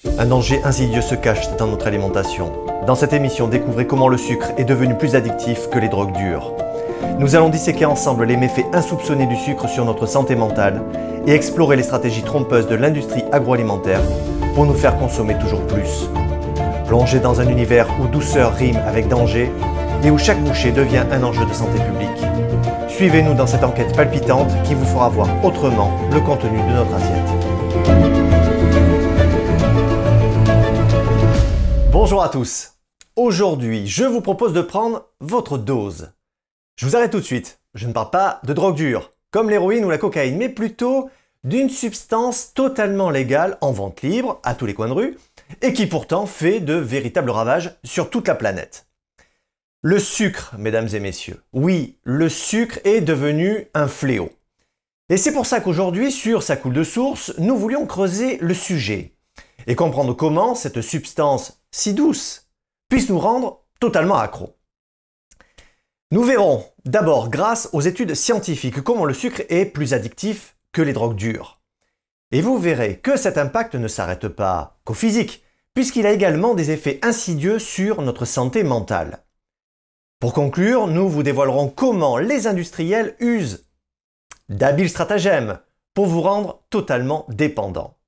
Un danger insidieux se cache dans notre alimentation. Dans cette émission, découvrez comment le sucre est devenu plus addictif que les drogues dures. Nous allons disséquer ensemble les méfaits insoupçonnés du sucre sur notre santé mentale et explorer les stratégies trompeuses de l'industrie agroalimentaire pour nous faire consommer toujours plus. Plongez dans un univers où douceur rime avec danger et où chaque bouchée devient un enjeu de santé publique. Suivez-nous dans cette enquête palpitante qui vous fera voir autrement le contenu de notre assiette. Bonjour à tous. Aujourd'hui, je vous propose de prendre votre dose. Je vous arrête tout de suite. Je ne parle pas de drogue dure, comme l'héroïne ou la cocaïne, mais plutôt d'une substance totalement légale en vente libre à tous les coins de rue et qui pourtant fait de véritables ravages sur toute la planète. Le sucre, mesdames et messieurs. Oui, le sucre est devenu un fléau. Et c'est pour ça qu'aujourd'hui, sur Ça coule de source, nous voulions creuser le sujet et comprendre comment cette substance si douce puisse nous rendre totalement accros. Nous verrons d'abord, grâce aux études scientifiques, comment le sucre est plus addictif que les drogues dures. Et vous verrez que cet impact ne s'arrête pas qu'au physique, puisqu'il a également des effets insidieux sur notre santé mentale. Pour conclure, nous vous dévoilerons comment les industriels usent d'habiles stratagèmes pour vous rendre totalement dépendant.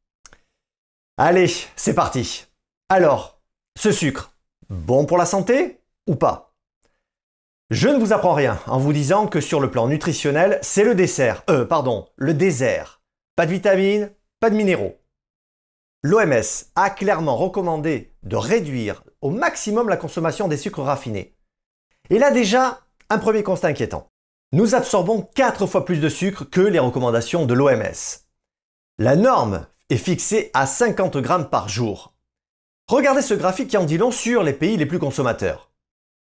Allez, c'est parti. Alors, ce sucre, bon pour la santé ou pas? Je ne vous apprends rien en vous disant que sur le plan nutritionnel, c'est le désert. Pas de vitamines, pas de minéraux. L'OMS a clairement recommandé de réduire au maximum la consommation des sucres raffinés. Et là déjà, un premier constat inquiétant. Nous absorbons 4 fois plus de sucre que les recommandations de l'OMS. La norme est fixée à 50 grammes par jour. Regardez ce graphique qui en dit long sur les pays les plus consommateurs.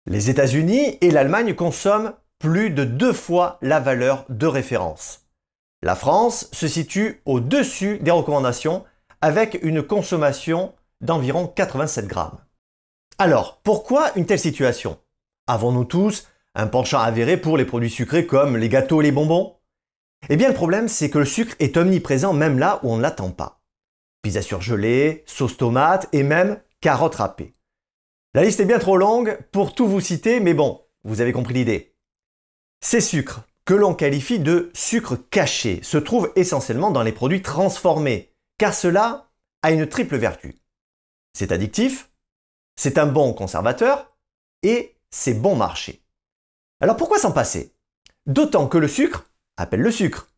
Les États-Unis et l'Allemagne consomment plus de 2 fois la valeur de référence. La France se situe au-dessus des recommandations avec une consommation d'environ 87 grammes. Alors, pourquoi une telle situation? Avons-nous tous un penchant avéré pour les produits sucrés comme les gâteaux et les bonbons? Eh bien, le problème, c'est que le sucre est omniprésent même là où on ne l'attend pas. Pizza surgelée, sauce tomate et même carottes râpées. La liste est bien trop longue pour tout vous citer, mais bon, vous avez compris l'idée. Ces sucres, que l'on qualifie de sucre caché, se trouvent essentiellement dans les produits transformés, car cela a une triple vertu. C'est addictif, c'est un bon conservateur et c'est bon marché. Alors pourquoi s'en passer? D'autant que le sucre appelle le sucre.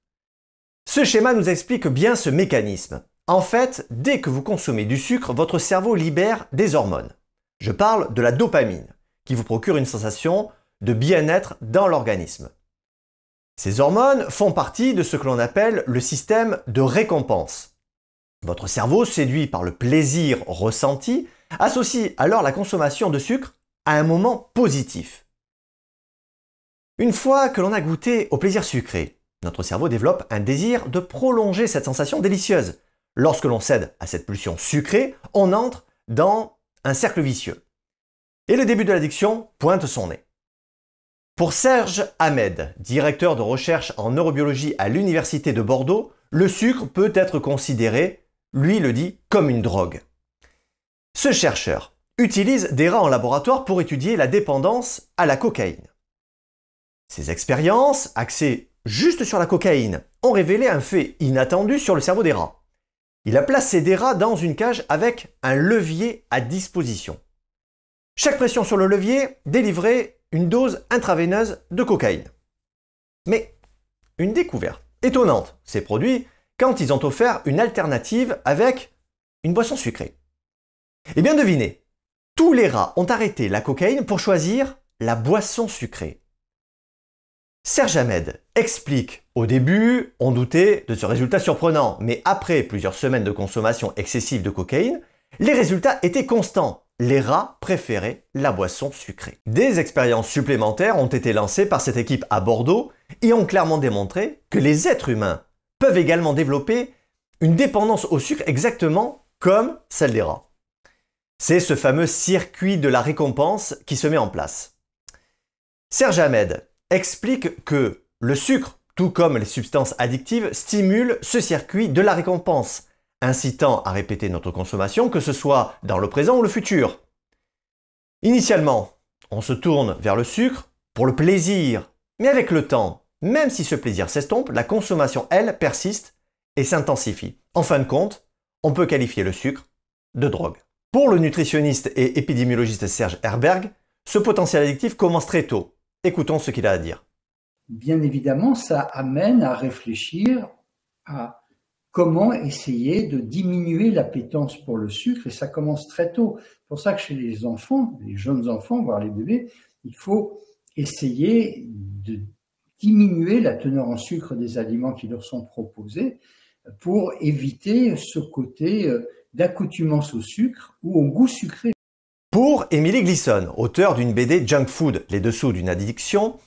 Ce schéma nous explique bien ce mécanisme. En fait, dès que vous consommez du sucre, votre cerveau libère des hormones. Je parle de la dopamine, qui vous procure une sensation de bien-être dans l'organisme. Ces hormones font partie de ce que l'on appelle le système de récompense. Votre cerveau, séduit par le plaisir ressenti, associe alors la consommation de sucre à un moment positif. Une fois que l'on a goûté au plaisir sucré, notre cerveau développe un désir de prolonger cette sensation délicieuse. Lorsque l'on cède à cette pulsion sucrée, on entre dans un cercle vicieux. Et le début de l'addiction pointe son nez. Pour Serge Ahmed, directeur de recherche en neurobiologie à l'Université de Bordeaux, le sucre peut être considéré, lui le dit, comme une drogue. Ce chercheur utilise des rats en laboratoire pour étudier la dépendance à la cocaïne. Ces expériences, axées juste sur la cocaïne, ont révélé un fait inattendu sur le cerveau des rats. Il a placé des rats dans une cage avec un levier à disposition. Chaque pression sur le levier délivrait une dose intraveineuse de cocaïne. Mais une découverte étonnante s'est produite quand ils ont offert une alternative avec une boisson sucrée. Eh bien devinez, tous les rats ont arrêté la cocaïne pour choisir la boisson sucrée. Serge Ahmed explique, au début, on doutait de ce résultat surprenant, mais après plusieurs semaines de consommation excessive de cocaïne, les résultats étaient constants. Les rats préféraient la boisson sucrée. Des expériences supplémentaires ont été lancées par cette équipe à Bordeaux et ont clairement démontré que les êtres humains peuvent également développer une dépendance au sucre exactement comme celle des rats. C'est ce fameux circuit de la récompense qui se met en place. Serge Ahmed explique que le sucre, tout comme les substances addictives, stimule ce circuit de la récompense incitant à répéter notre consommation, que ce soit dans le présent ou le futur. Initialement, on se tourne vers le sucre pour le plaisir, mais avec le temps, même si ce plaisir s'estompe, la consommation, elle, persiste et s'intensifie. En fin de compte, on peut qualifier le sucre de drogue. Pour le nutritionniste et épidémiologiste Serge Herberg, ce potentiel addictif commence très tôt. Écoutons ce qu'il a à dire. Bien évidemment, ça amène à réfléchir à comment essayer de diminuer l'appétence pour le sucre, et ça commence très tôt. C'est pour ça que chez les enfants, les jeunes enfants, voire les bébés, il faut essayer de diminuer la teneur en sucre des aliments qui leur sont proposés pour éviter ce côté d'accoutumance au sucre ou au goût sucré. Pour Emily Gleason, auteure d'une BD Junk Food, les dessous d'une addiction,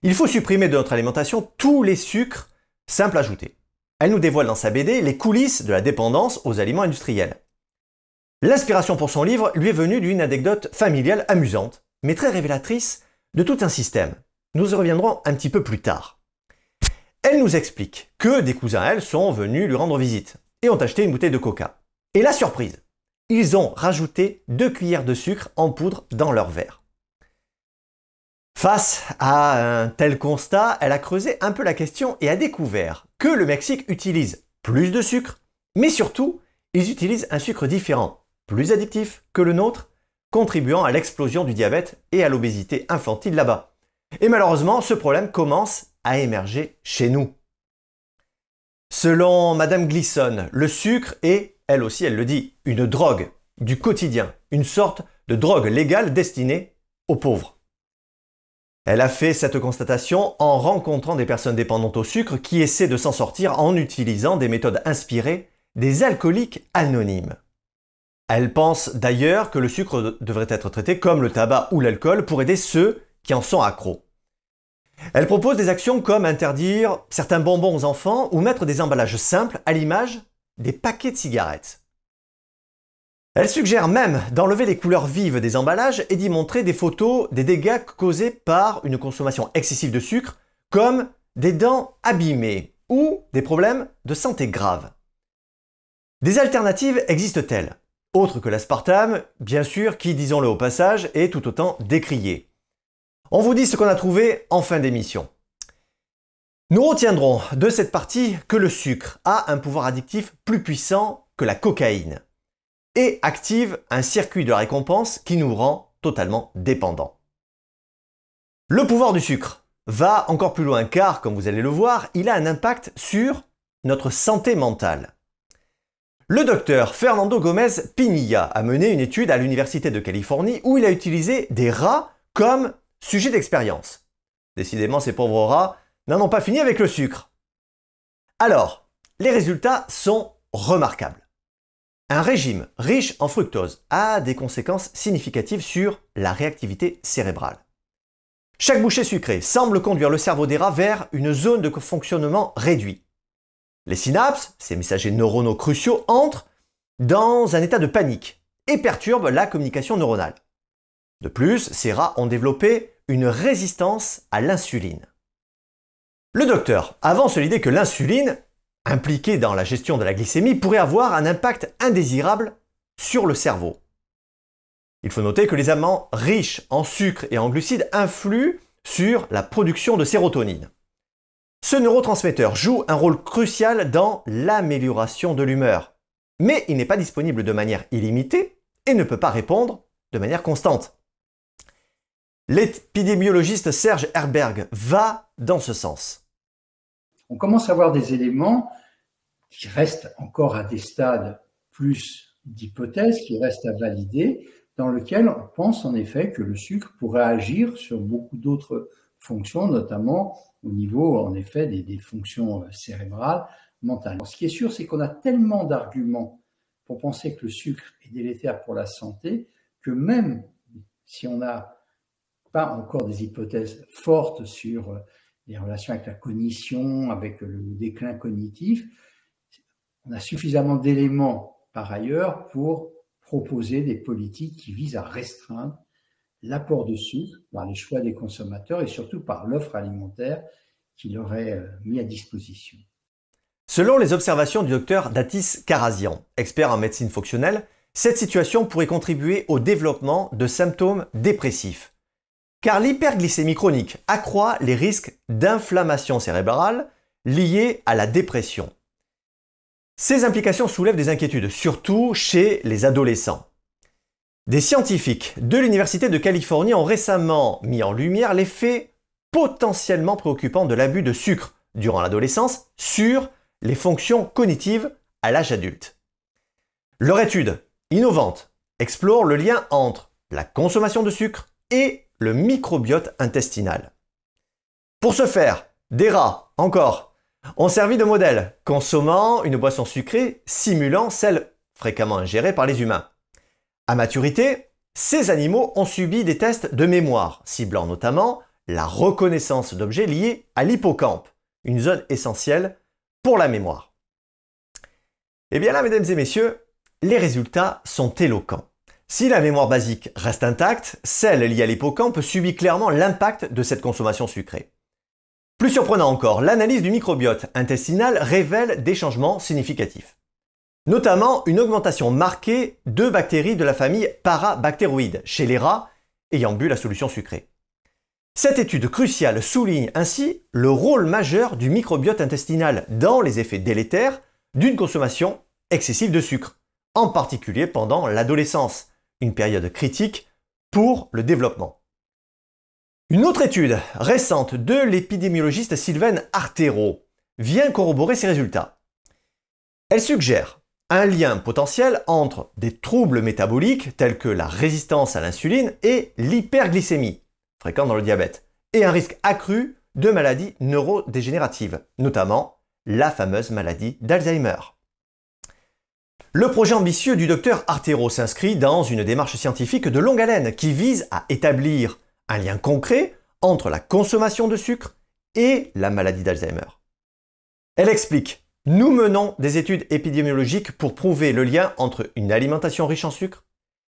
il faut supprimer de notre alimentation tous les sucres simples ajoutés. Elle nous dévoile dans sa BD les coulisses de la dépendance aux aliments industriels. L'inspiration pour son livre lui est venue d'une anecdote familiale amusante, mais très révélatrice de tout un système. Nous y reviendrons un petit peu plus tard. Elle nous explique que des cousins à elle sont venus lui rendre visite et ont acheté une bouteille de coca. Et la surprise, ils ont rajouté 2 cuillères de sucre en poudre dans leur verre. Face à un tel constat, elle a creusé un peu la question et a découvert que le Mexique utilise plus de sucre, mais surtout, ils utilisent un sucre différent, plus addictif que le nôtre, contribuant à l'explosion du diabète et à l'obésité infantile là-bas. Et malheureusement, ce problème commence à émerger chez nous. Selon Madame Gleason, le sucre est, elle aussi elle le dit, une drogue du quotidien, une sorte de drogue légale destinée aux pauvres. Elle a fait cette constatation en rencontrant des personnes dépendantes au sucre qui essaient de s'en sortir en utilisant des méthodes inspirées des alcooliques anonymes. Elle pense d'ailleurs que le sucre devrait être traité comme le tabac ou l'alcool pour aider ceux qui en sont accros. Elle propose des actions comme interdire certains bonbons aux enfants ou mettre des emballages simples à l'image des paquets de cigarettes. Elle suggère même d'enlever les couleurs vives des emballages et d'y montrer des photos des dégâts causés par une consommation excessive de sucre, comme des dents abîmées ou des problèmes de santé graves. Des alternatives existent-elles, autres que l'aspartame, bien sûr, qui, disons-le au passage, est tout autant décrié. On vous dit ce qu'on a trouvé en fin d'émission. Nous retiendrons de cette partie que le sucre a un pouvoir addictif plus puissant que la cocaïne et active un circuit de récompense qui nous rend totalement dépendants. Le pouvoir du sucre va encore plus loin car, comme vous allez le voir, il a un impact sur notre santé mentale. Le docteur Fernando Gómez Pinilla a mené une étude à l'Université de Californie où il a utilisé des rats comme sujet d'expérience. Décidément, ces pauvres rats n'en ont pas fini avec le sucre. Alors, les résultats sont remarquables. Un régime riche en fructose a des conséquences significatives sur la réactivité cérébrale. Chaque bouchée sucrée semble conduire le cerveau des rats vers une zone de fonctionnement réduit. Les synapses, ces messagers neuronaux cruciaux, entrent dans un état de panique et perturbent la communication neuronale. De plus, ces rats ont développé une résistance à l'insuline. Le docteur avance l'idée que l'insuline, impliquée dans la gestion de la glycémie, pourrait avoir un impact indésirable sur le cerveau. Il faut noter que les aliments riches en sucre et en glucides influent sur la production de sérotonine. Ce neurotransmetteur joue un rôle crucial dans l'amélioration de l'humeur, mais il n'est pas disponible de manière illimitée et ne peut pas répondre de manière constante. L'épidémiologiste Serge Herberg va dans ce sens. On commence à avoir des éléments qui restent encore à des stades plus d'hypothèses, qui restent à valider, dans lesquels on pense en effet que le sucre pourrait agir sur beaucoup d'autres fonctions, notamment au niveau en effet des fonctions cérébrales, mentales. Ce qui est sûr, c'est qu'on a tellement d'arguments pour penser que le sucre est délétère pour la santé, que même si on n'a pas encore des hypothèses fortes sur les relations avec la cognition, avec le déclin cognitif, on a suffisamment d'éléments par ailleurs pour proposer des politiques qui visent à restreindre l'apport de sucre par les choix des consommateurs et surtout par l'offre alimentaire qui leur est mis à disposition. Selon les observations du docteur Datis Karazian, expert en médecine fonctionnelle, cette situation pourrait contribuer au développement de symptômes dépressifs. Car l'hyperglycémie chronique accroît les risques d'inflammation cérébrale liée à la dépression. Ces implications soulèvent des inquiétudes, surtout chez les adolescents. Des scientifiques de l'Université de Californie ont récemment mis en lumière l'effet potentiellement préoccupant de l'abus de sucre durant l'adolescence sur les fonctions cognitives à l'âge adulte. Leur étude innovante explore le lien entre la consommation de sucre et le microbiote intestinal. Pour ce faire, des rats, encore, ont servi de modèle, consommant une boisson sucrée simulant celle fréquemment ingérée par les humains. À maturité, ces animaux ont subi des tests de mémoire, ciblant notamment la reconnaissance d'objets liés à l'hippocampe, une zone essentielle pour la mémoire. Et bien là, mesdames et messieurs, les résultats sont éloquents. Si la mémoire basique reste intacte, celle liée à l'hippocampe subit clairement l'impact de cette consommation sucrée. Plus surprenant encore, l'analyse du microbiote intestinal révèle des changements significatifs. Notamment une augmentation marquée de bactéries de la famille Parabacteroides chez les rats ayant bu la solution sucrée. Cette étude cruciale souligne ainsi le rôle majeur du microbiote intestinal dans les effets délétères d'une consommation excessive de sucre, en particulier pendant l'adolescence, une période critique pour le développement. Une autre étude récente de l'épidémiologiste Sylvain Artero vient corroborer ces résultats. Elle suggère un lien potentiel entre des troubles métaboliques tels que la résistance à l'insuline et l'hyperglycémie, fréquente dans le diabète, et un risque accru de maladies neurodégénératives, notamment la fameuse maladie d'Alzheimer. Le projet ambitieux du docteur Artero s'inscrit dans une démarche scientifique de longue haleine qui vise à établir un lien concret entre la consommation de sucre et la maladie d'Alzheimer. Elle explique: nous menons des études épidémiologiques pour prouver le lien entre une alimentation riche en sucre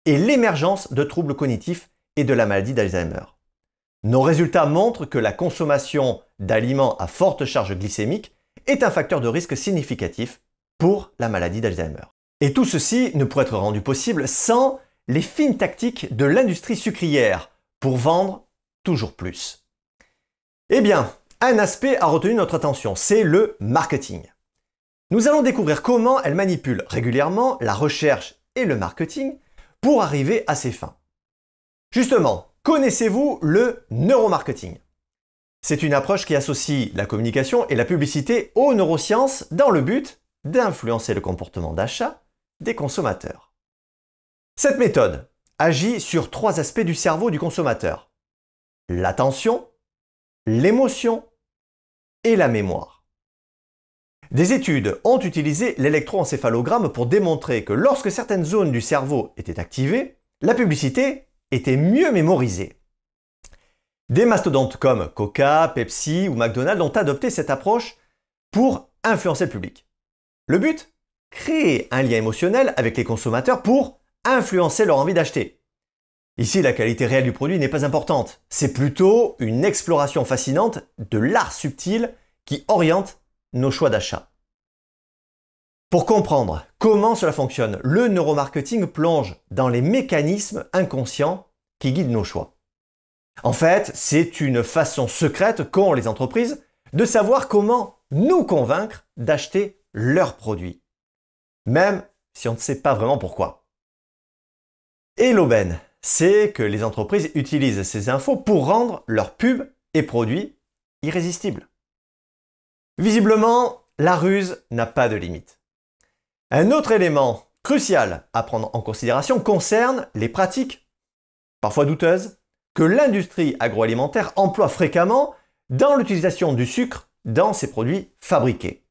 et l'émergence de troubles cognitifs et de la maladie d'Alzheimer. Nos résultats montrent que la consommation d'aliments à forte charge glycémique est un facteur de risque significatif pour la maladie d'Alzheimer. Et tout ceci ne pourrait être rendu possible sans les fines tactiques de l'industrie sucrière pour vendre toujours plus. Eh bien, un aspect a retenu notre attention, c'est le marketing. Nous allons découvrir comment elle manipule régulièrement la recherche et le marketing pour arriver à ses fins. Justement, connaissez-vous le neuromarketing? C'est une approche qui associe la communication et la publicité aux neurosciences dans le but d'influencer le comportement d'achat des consommateurs. Cette méthode agit sur 3 aspects du cerveau du consommateur: l'attention, l'émotion et la mémoire. Des études ont utilisé l'électroencéphalogramme pour démontrer que lorsque certaines zones du cerveau étaient activées, la publicité était mieux mémorisée. Des mastodontes comme Coca, Pepsi ou McDonald's ont adopté cette approche pour influencer le public. Le but? Créer un lien émotionnel avec les consommateurs pour influencer leur envie d'acheter. Ici, la qualité réelle du produit n'est pas importante. C'est plutôt une exploration fascinante de l'art subtil qui oriente nos choix d'achat. Pour comprendre comment cela fonctionne, le neuromarketing plonge dans les mécanismes inconscients qui guident nos choix. En fait, c'est une façon secrète qu'ont les entreprises de savoir comment nous convaincre d'acheter leurs produits, même si on ne sait pas vraiment pourquoi. Et l'aubaine, c'est que les entreprises utilisent ces infos pour rendre leurs pubs et produits irrésistibles. Visiblement, la ruse n'a pas de limite. Un autre élément crucial à prendre en considération concerne les pratiques, parfois douteuses, que l'industrie agroalimentaire emploie fréquemment dans l'utilisation du sucre dans ses produits fabriqués.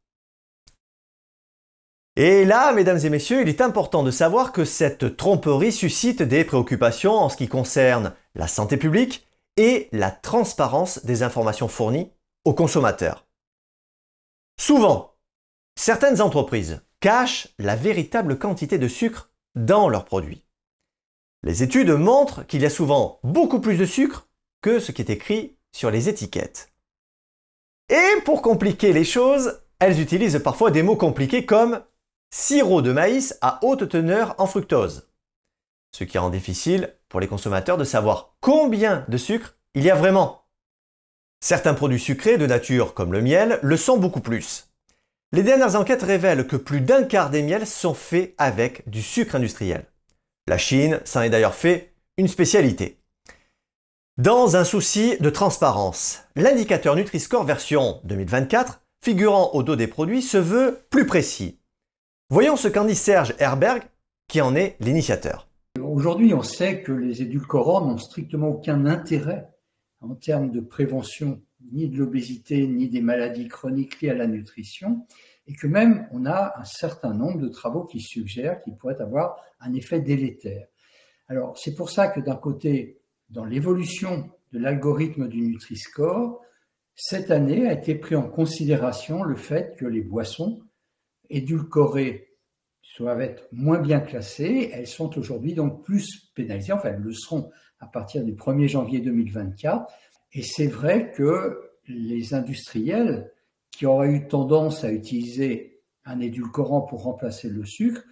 Et là, mesdames et messieurs, il est important de savoir que cette tromperie suscite des préoccupations en ce qui concerne la santé publique et la transparence des informations fournies aux consommateurs. Souvent, certaines entreprises cachent la véritable quantité de sucre dans leurs produits. Les études montrent qu'il y a souvent beaucoup plus de sucre que ce qui est écrit sur les étiquettes. Et pour compliquer les choses, elles utilisent parfois des mots compliqués comme sirop de maïs à haute teneur en fructose, ce qui rend difficile pour les consommateurs de savoir combien de sucre il y a vraiment. Certains produits sucrés de nature comme le miel le sont beaucoup plus. Les dernières enquêtes révèlent que plus d'un quart des miels sont faits avec du sucre industriel. La Chine s'en est d'ailleurs fait une spécialité. Dans un souci de transparence, l'indicateur Nutri-Score version 2024, figurant au dos des produits, se veut plus précis. Voyons ce qu'en dit Serge Herberg, qui en est l'initiateur. Aujourd'hui, on sait que les édulcorants n'ont strictement aucun intérêt en termes de prévention, ni de l'obésité, ni des maladies chroniques liées à la nutrition, et que même on a un certain nombre de travaux qui suggèrent qu'ils pourraient avoir un effet délétère. Alors, c'est pour ça que d'un côté, dans l'évolution de l'algorithme du Nutri-Score, cette année a été pris en considération le fait que les boissons édulcorées doivent être moins bien classées. Elles sont aujourd'hui donc plus pénalisées, enfin elles le seront à partir du 1er janvier 2024. Et c'est vrai que les industriels qui auraient eu tendance à utiliser un édulcorant pour remplacer le sucre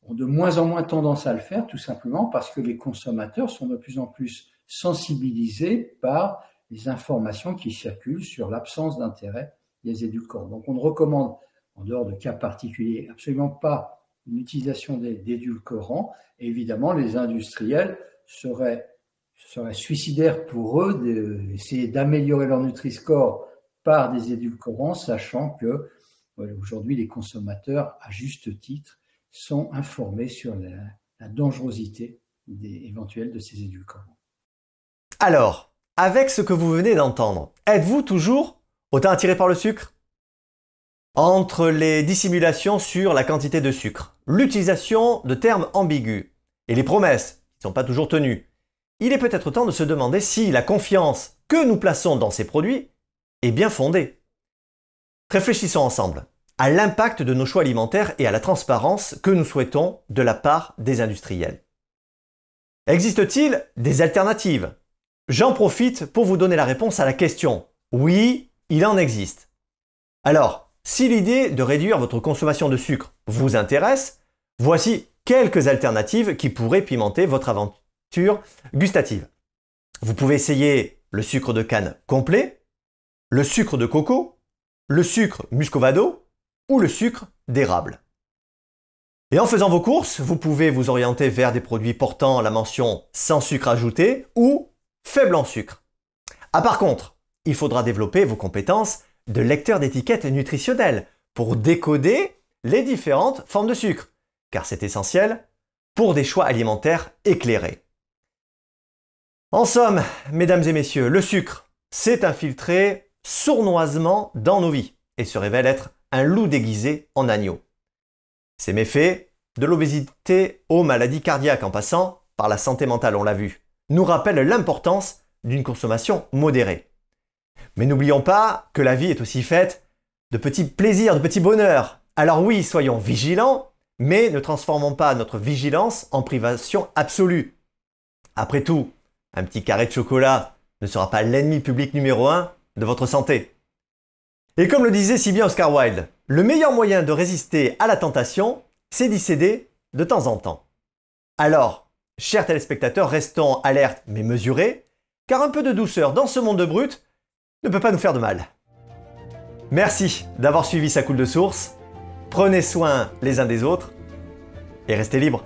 ont de moins en moins tendance à le faire, tout simplement parce que les consommateurs sont de plus en plus sensibilisés par les informations qui circulent sur l'absence d'intérêt des édulcorants. Donc on ne recommande, en dehors de cas particuliers, absolument pas une utilisation d'édulcorants. Et évidemment, les industriels seraient suicidaires pour eux d'essayer d'améliorer leur Nutri-Score par des édulcorants, sachant que aujourd'hui les consommateurs, à juste titre, sont informés sur la dangerosité éventuelle de ces édulcorants. Alors, avec ce que vous venez d'entendre, êtes-vous toujours autant attiré par le sucre? Entre les dissimulations sur la quantité de sucre, l'utilisation de termes ambigus et les promesses qui ne sont pas toujours tenues, il est peut-être temps de se demander si la confiance que nous plaçons dans ces produits est bien fondée. Réfléchissons ensemble à l'impact de nos choix alimentaires et à la transparence que nous souhaitons de la part des industriels. Existe-t-il des alternatives? J'en profite pour vous donner la réponse à la question. Oui, il en existe. Alors, si l'idée de réduire votre consommation de sucre vous intéresse, voici quelques alternatives qui pourraient pimenter votre aventure gustative. Vous pouvez essayer le sucre de canne complet, le sucre de coco, le sucre muscovado ou le sucre d'érable. Et en faisant vos courses, vous pouvez vous orienter vers des produits portant la mention sans sucre ajouté ou faible en sucre. Ah, par contre, il faudra développer vos compétences de lecteur d'étiquettes nutritionnelles pour décoder les différentes formes de sucre, car c'est essentiel pour des choix alimentaires éclairés. En somme, mesdames et messieurs, le sucre s'est infiltré sournoisement dans nos vies et se révèle être un loup déguisé en agneau. Ses méfaits, de l'obésité aux maladies cardiaques en passant par la santé mentale, on l'a vu, nous rappellent l'importance d'une consommation modérée. Mais n'oublions pas que la vie est aussi faite de petits plaisirs, de petits bonheurs. Alors oui, soyons vigilants, mais ne transformons pas notre vigilance en privation absolue. Après tout, un petit carré de chocolat ne sera pas l'ennemi public numéro 1 de votre santé. Et comme le disait si bien Oscar Wilde, le meilleur moyen de résister à la tentation, c'est d'y céder de temps en temps. Alors, chers téléspectateurs, restons alertes mais mesurés, car un peu de douceur dans ce monde brut ne peut pas nous faire de mal. Merci d'avoir suivi Ça coule de source, prenez soin les uns des autres et restez libres.